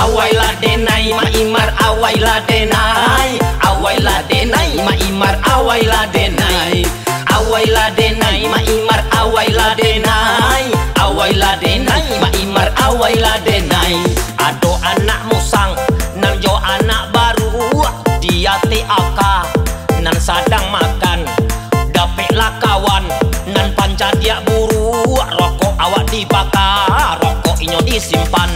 awaila denai ma imar awaila denai, awaila denai ma imar awaila denai, awaila denai ma imar awaila denai, awaila denai ma imar awaila denai. Ado anak musang nan jo anak baru, dia te aka nan sadang makan, dapatlah kawan nan panca dia buru, rokok awak dibakar, rokok inyo disimpan.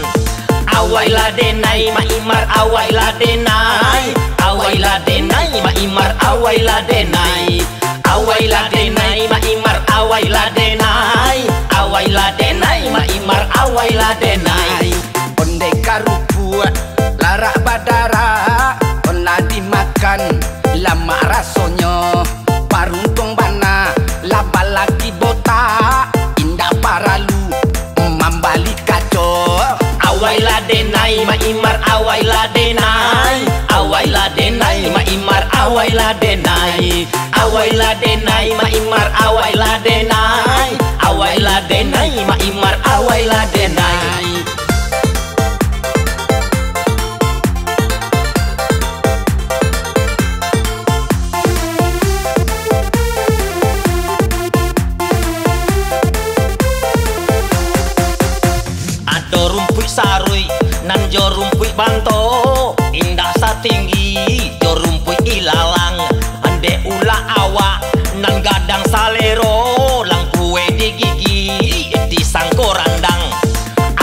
Awaila denai ma imar awaila denai, awaila denai ma imar awaila denai, awaila denai ma imar awaila denai, awaila denai ma imar awaila denai. Onde karupu larak badara, ona dimakan lama rasonyo, paruntung bana laba lagi botak, indah paralu mambali kaco. Awaila denai ma imar awaila denai, awaila denai ma imar awaila denai, awaila denai ma imar awaila denai, awaila denai ma imar awaila denai. Ado rumput sarui nan jo rumput banto, indah satinggi jo rumput ilalang, ande ulah awak nan gadang salero, lang kue di gigi di sangko randang.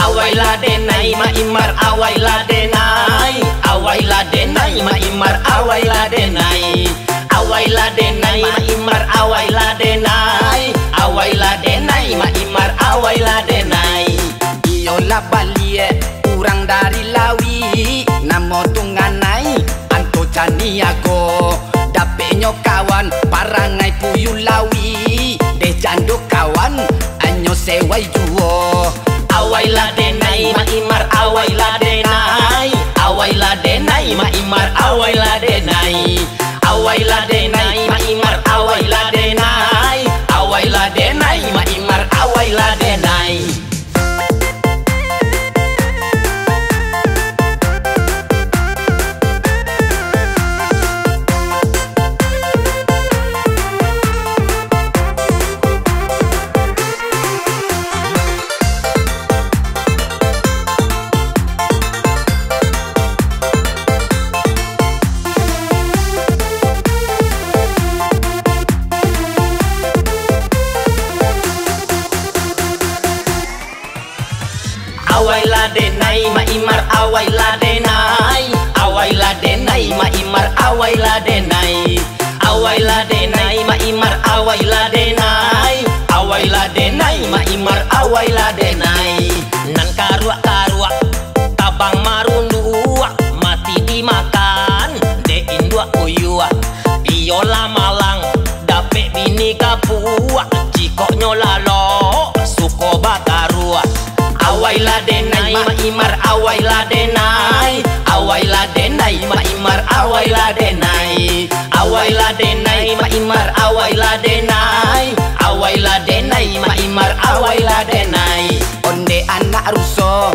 Awaila denai ma imar awaila denai, awaila denai ma imar awaila denai, awaila denai ma imar awaila denai, awaila denai ma imar awaila denai. Yola balie kurang dari lawi, namo tunganai anto caniago, dapenyo kawan parangai puyu lawi, de jando kawan anyo sewai juo. Awaila denai ma imar awaila denai, awaila denai ma imar awaila denai, awaila denai ma imar awaila denai, awaila denai ma imar awaila denai. Awaila denai ma imar awaila denai, awaila denai ma imar awaila denai, awaila denai ma imar awaila denai, awaila denai ma imar awaila denai. Nan karuak-karuak tabang marundua, mati dimakan de indua uyua, biola malang dape bini kapua, jikoknyo lalo suko bakarua. Awaila denai ma imar awaila denai, awaila denai ma imar awaila denai, awaila denai ma imar awaila denai, awaila denai ma imar awaila denai. Onde anak ruso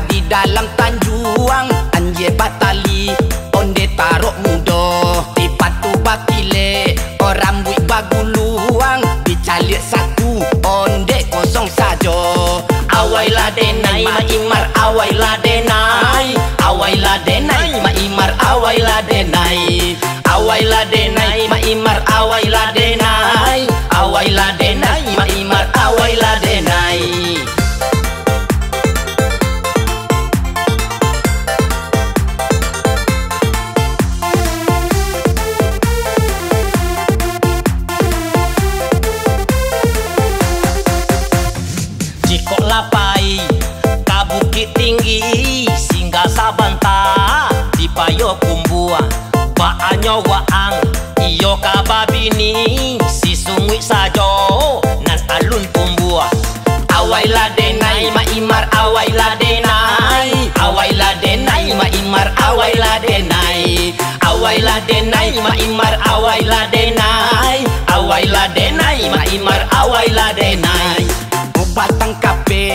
di dalam tanjuang, anje batali onde tarok mudo, di patu bakile orang buik baguluang, dicalik saku onde kosong sajo. Awaila denai ma imar awaila denai, awaila denai ma imar awaila denai, awaila denai ma imar awaila denai, awaila denai ma imar awaila denai. Jiko lapai ka bukit tinggi, singgah sabanta di payo kumbua, baanyo waang iyo ka babini, si sungwi sajo nan alun kumbua. Awaila denai ma imar awaila denai, awaila denai ma imar awaila denai, awaila denai ma imar awaila denai, awaila denai ma imar awaila denai. Batang kape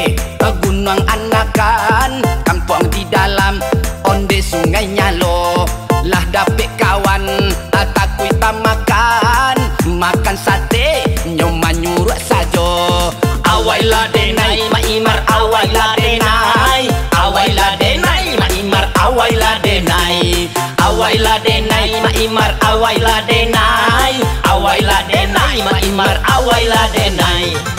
Gunung Anakan, kampung di dalam onde sungai Nyalo. Lah dapet kawan takui makan, makan sate nyoman nyuruk sajo. Awailah denai Mak Imar, awailah denai, awailah denai Mak Imar, awailah denai, awailah denai Mak Imar, awailah denai, awailah denai Mak Imar, awailah denai.